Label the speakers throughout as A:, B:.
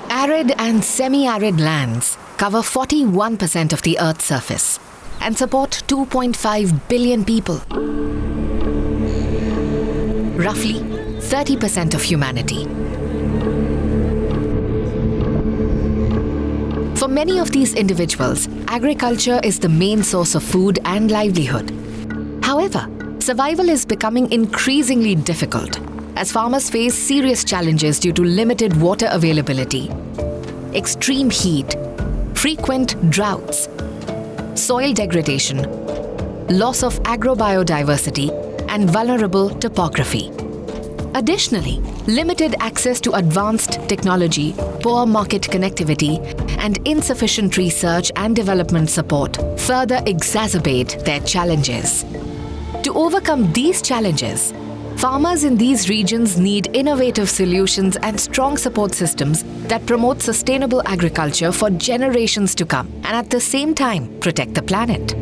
A: Arid and semi-arid lands cover 41% of the Earth's surface and support 2.5 billion people. Roughly 30% of humanity. For many of these individuals, agriculture is the main source of food and livelihood. However, survival is becoming increasingly difficult as farmers face serious challenges due to limited water availability, extreme heat, frequent droughts, soil degradation, loss of agrobiodiversity, and vulnerable topography. Additionally, limited access to advanced technology, poor market connectivity, and insufficient research and development support further exacerbate their challenges. To overcome these challenges, farmers in these regions need innovative solutions and strong support systems that promote sustainable agriculture for generations to come and at the same time protect the planet.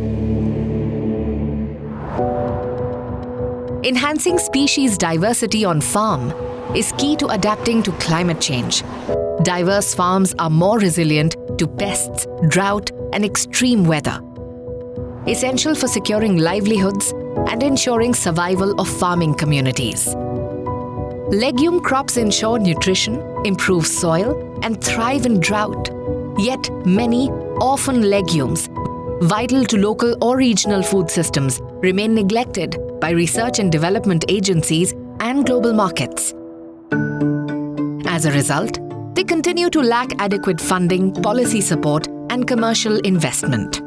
A: Enhancing species diversity on farm is key to adapting to climate change. Diverse farms are more resilient to pests, drought, and extreme weather, essential for securing livelihoods and ensuring survival of farming communities. Legume crops ensure nutrition, improve soil, and thrive in drought. Yet many orphan legumes, vital to local or regional food systems, remain neglected by research and development agencies and global markets. As a result, they continue to lack adequate funding, policy support, and commercial investment.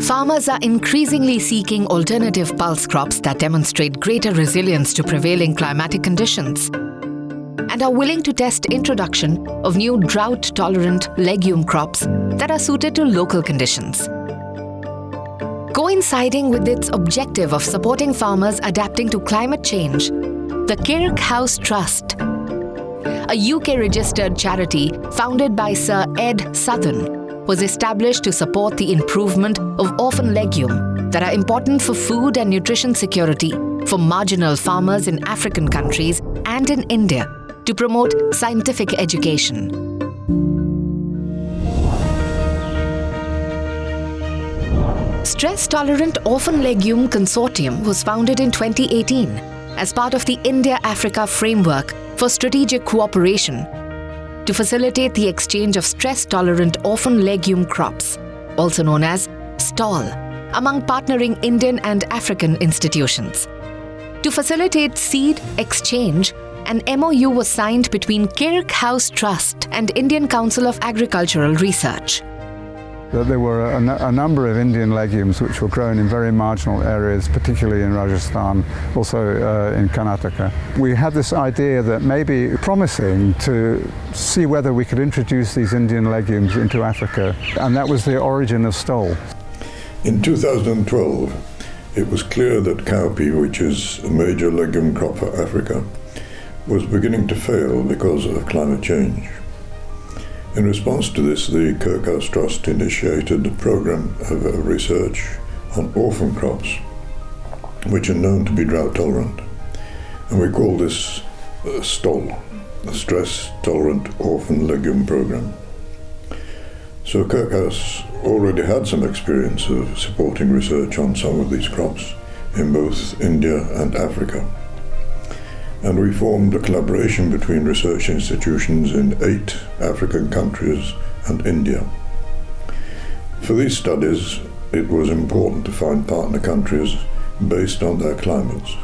A: Farmers are increasingly seeking alternative pulse crops that demonstrate greater resilience to prevailing climatic conditions and are willing to test introduction of new drought-tolerant legume crops that are suited to local conditions. Coinciding with its objective of supporting farmers adapting to climate change, the Kirkhouse Trust, a UK-registered charity founded by Sir Ed Southern, was established to support the improvement of orphan legume that are important for food and nutrition security for marginal farmers in African countries and in India to promote scientific education. Stress Tolerant Orphan Legume Consortium was founded in 2018 as part of the Indo-Africa Framework for Strategic Cooperation to facilitate the exchange of stress-tolerant orphan legume crops, also known as STOL, among partnering Indian and African institutions. To facilitate seed exchange, an MOU was signed between Kirkhouse Trust and Indian Council of Agricultural Research.
B: There were a number of Indian legumes which were grown in very marginal areas, particularly in Rajasthan, also in Karnataka. We had this idea that maybe promising to see whether we could introduce these Indian legumes into Africa, and that was the origin of STOL.
C: In 2012, it was clear that cowpea, which is a major legume crop for Africa, was beginning to fail because of climate change. In response to this, the Kirkhouse Trust initiated a program of research on orphan crops, which are known to be drought tolerant. And we call this STOL, the Stress Tolerant Orphan Legume Program. So Kirkhouse already had some experience of supporting research on some of these crops in both India and Africa. And we formed a collaboration between research institutions in 8 African countries and India. For these studies, it was important to find partner countries based on their climates.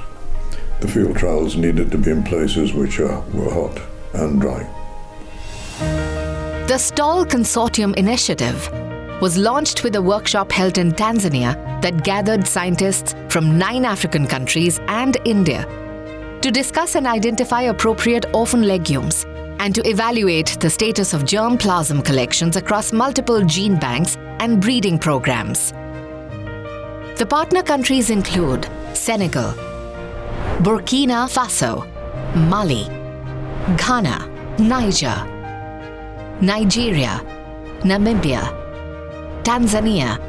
C: The field trials needed to be in places which were hot and dry.
A: The STOL Consortium initiative was launched with a workshop held in Tanzania that gathered scientists from 9 African countries and India to discuss and identify appropriate orphan legumes and to evaluate the status of germplasm collections across multiple gene banks and breeding programs. The partner countries include Senegal, Burkina Faso, Mali, Ghana, Niger, Nigeria, Namibia, Tanzania,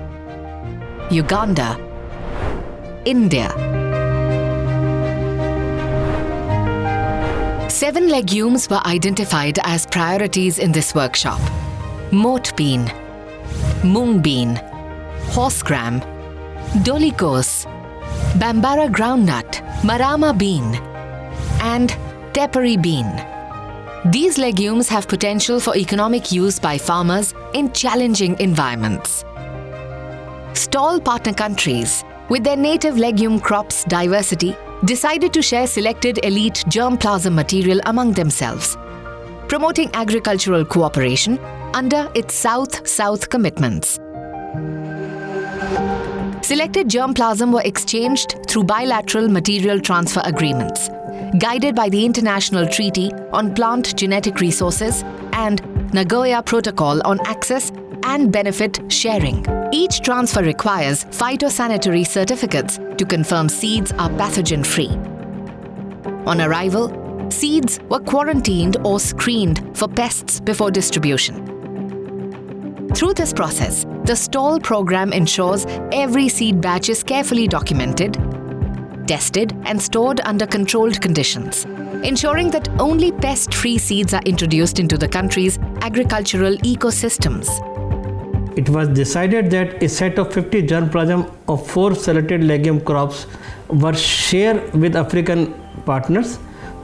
A: Uganda, India. 7 legumes were identified as priorities in this workshop: moat bean, mung bean, horse gram, dolikos, bambara groundnut, marama bean, and tepary bean. These legumes have potential for economic use by farmers in challenging environments. STOL partner countries, with their native legume crops diversity, decided to share selected elite germplasm material among themselves, promoting agricultural cooperation under its South-South commitments. Selected germplasm were exchanged through bilateral material transfer agreements, guided by the International Treaty on Plant Genetic Resources and Nagoya Protocol on Access and Benefit Sharing. Each transfer requires phytosanitary certificates to confirm seeds are pathogen-free. On arrival, seeds were quarantined or screened for pests before distribution. Through this process, the STOL program ensures every seed batch is carefully documented, tested and stored under controlled conditions, ensuring that only pest-free seeds are introduced into the country's agricultural ecosystems.
D: It was decided that a set of 50 germplasm of 4 selected legume crops were shared with African partners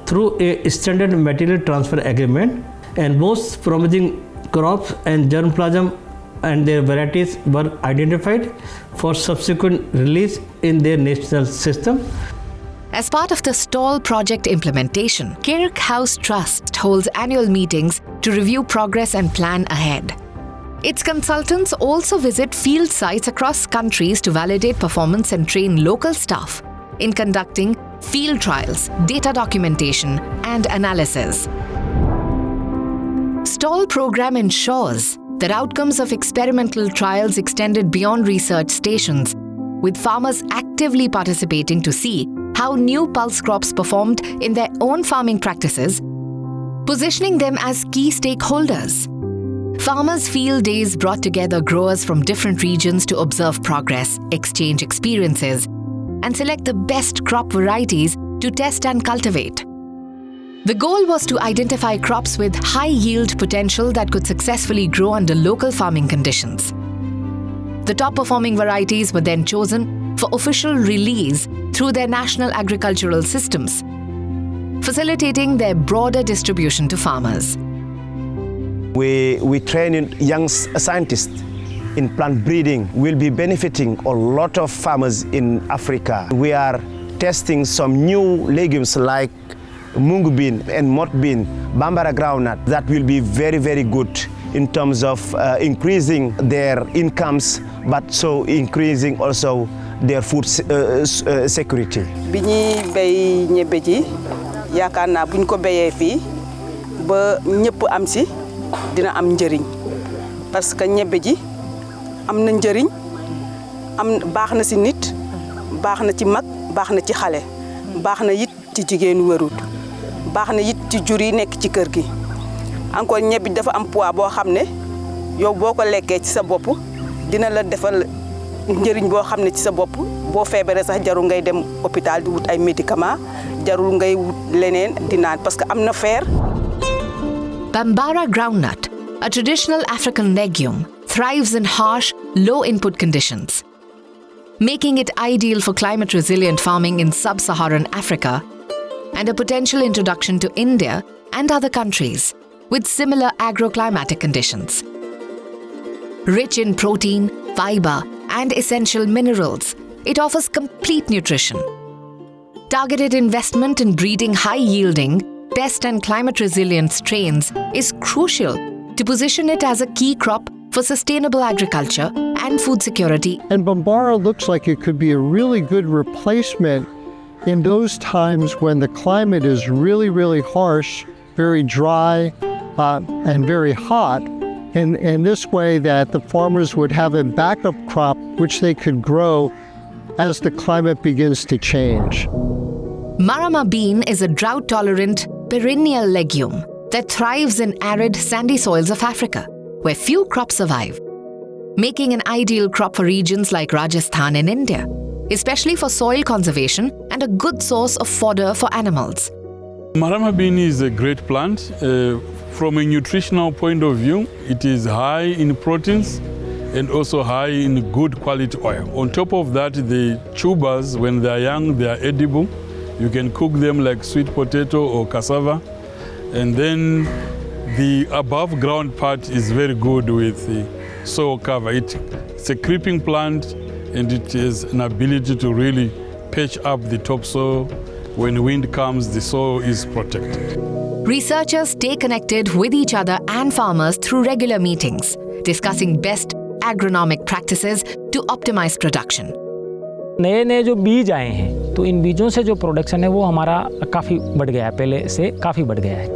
D: through a standard material transfer agreement, and most promising crops and germplasm and their varieties were identified for subsequent release in their national system.
A: As part of the STOL project implementation, Kirkhouse Trust holds annual meetings to review progress and plan ahead. Its consultants also visit field sites across countries to validate performance and train local staff in conducting field trials, data documentation, and analysis. STOL program ensures that outcomes of experimental trials extended beyond research stations, with farmers actively participating to see how new pulse crops performed in their own farming practices, positioning them as key stakeholders. Farmers' field days brought together growers from different regions to observe progress, exchange experiences, and select the best crop varieties to test and cultivate. The goal was to identify crops with high yield potential that could successfully grow under local farming conditions. The top-performing varieties were then chosen for official release through their national agricultural systems, facilitating their broader distribution to farmers.
E: We train young scientists in plant breeding. We'll be benefiting a lot of farmers in Africa. We are testing some new legumes like mung bean and moat bean, bambara groundnut, that will be very, very good in terms of increasing their incomes, but so increasing also their food security.
F: Bi ñuy béy ñebbe ji yaakaar naa buñ ko béyee fii ba ñëpp am si dina am njëriñ parce que ñebbe ji am na njëriñ baax na si nit baax na ci mag baax na ci xale baax na it ci jigéenu wërut baax na it ci jur yi nekk ci kër gi encore ñebbe dafa am poids boo xam ne yow boo ko lekkee ci sa bopp dina la defal njëriñ boo xam ne ci sa bopp boo feebaree sax jarul ngay dem hôpital di wut ay médicaments jarul ngay wut leneen di naan parce que am na fer.
A: Bambara groundnut, a traditional African legume, thrives in harsh, low-input conditions, making it ideal for climate-resilient farming in sub-Saharan Africa and a potential introduction to India and other countries with similar agroclimatic conditions. Rich in protein, fiber, and essential minerals, it offers complete nutrition. Targeted investment in breeding high-yielding, pest and climate-resilient strains is crucial to position it as a key crop for sustainable agriculture and food security.
G: And Bambara looks like it could be a really good replacement in those times when the climate is really, really harsh, very dry, and very hot, in this way that the farmers would have a backup crop which they could grow as the climate begins to change.
A: Marama bean is a drought-tolerant perennial legume that thrives in arid, sandy soils of Africa, where few crops survive, making an ideal crop for regions like Rajasthan and India, especially for soil conservation and a good source of fodder for animals.
H: Marama bean is a great plant. From a nutritional point of view, it is high in proteins and also high in good quality oil. On top of that, the tubers, when they are young, they are edible. You can cook them like sweet potato or cassava. And then the above ground part is very good with the soil cover. It's a creeping plant and it has an ability to really patch up the topsoil. When wind comes, the soil is protected.
A: Researchers stay connected with each other and farmers through regular meetings, discussing best agronomic practices to optimize production.
I: नए जो बीज आए हैं तो इन बीजों से जो production है वो हमारा काफ़ी बढ़ गया है, पहले से काफ़ी बढ़ गया है.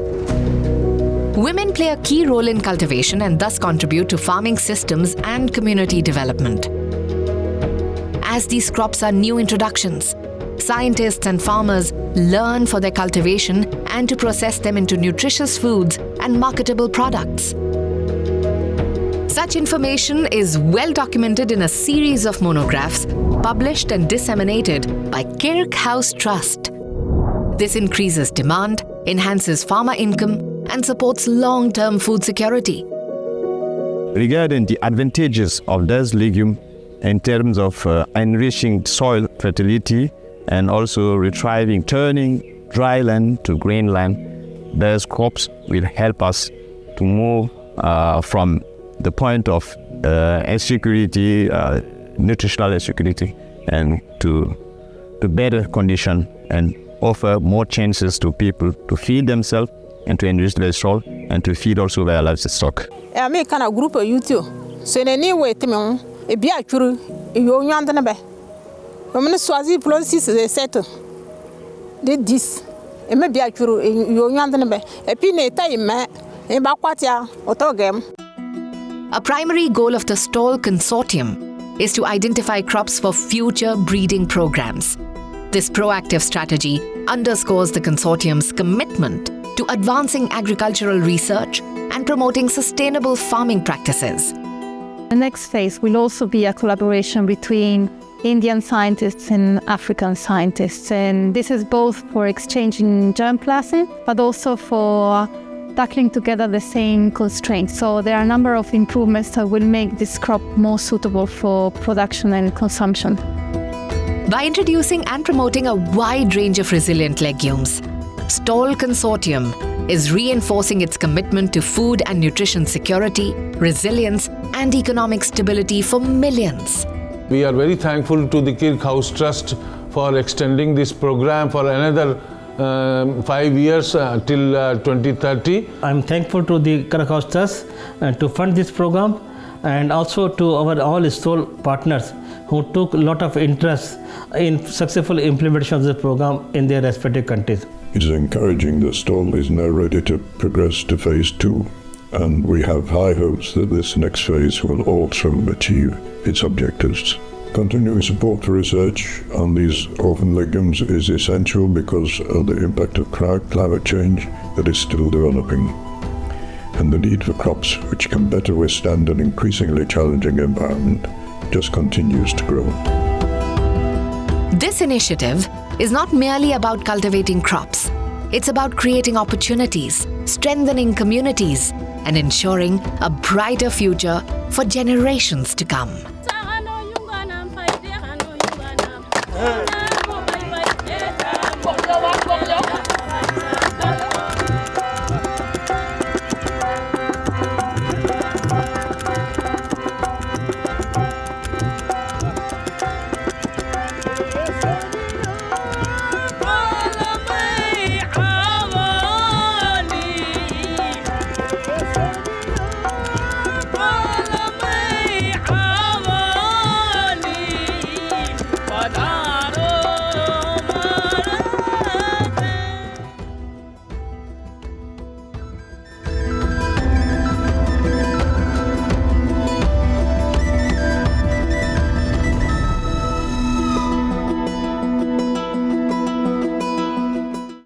A: Women play a key role in cultivation and thus contribute to farming systems and community development. As these crops are new introductions, scientists and farmers learn for their cultivation and to process them into nutritious foods and marketable products. Such information is well documented in a series of monographs published and disseminated by Kirkhouse Trust. This increases demand, enhances farmer income, and supports long-term food security.
E: Regarding the advantages of this legume in terms of enriching soil fertility and also retrieving, turning dry land to green land, these crops will help us to move from the point of insecurity, nutritional insecurity, and to better condition and offer more chances to people to feed themselves and to enrich their soil and to feed also their livestock.
J: I make kind of group of YouTube. So in any way, Timon, a beer true, you young than a bear. I'm going to Swazi process they settle. Did this. It may be a true, you young than a bear. A pinna time, a bakwatia, or togem.
A: A primary goal of the STOL consortium is to identify crops for future breeding programs. This proactive strategy underscores the consortium's commitment to advancing agricultural research and promoting sustainable farming practices.
K: The next phase will also be a collaboration between Indian scientists and African scientists, and this is both for exchanging germplasm but also for tackling together the same constraints. So there are a number of improvements that will make this crop more suitable for production and consumption.
A: By introducing and promoting a wide range of resilient legumes, STOL Consortium is reinforcing its commitment to food and nutrition security, resilience, and economic stability for millions.
L: We are very thankful to the Kirkhouse Trust for extending this program for another 5 years till 2030.
D: I'm thankful to the Kirkhouse Trust to fund this program, and also to our all STOL partners who took a lot of interest in successful implementation of this program in their respective countries.
C: It is encouraging that STOL is now ready to progress to phase 2, and we have high hopes that this next phase will also achieve its objectives. Continuing support for research on these orphan legumes is essential because of the impact of climate change that is still developing, and the need for crops which can better withstand an increasingly challenging environment just continues to grow.
A: This initiative is not merely about cultivating crops. It's about creating opportunities, strengthening communities, and ensuring a brighter future for generations to come.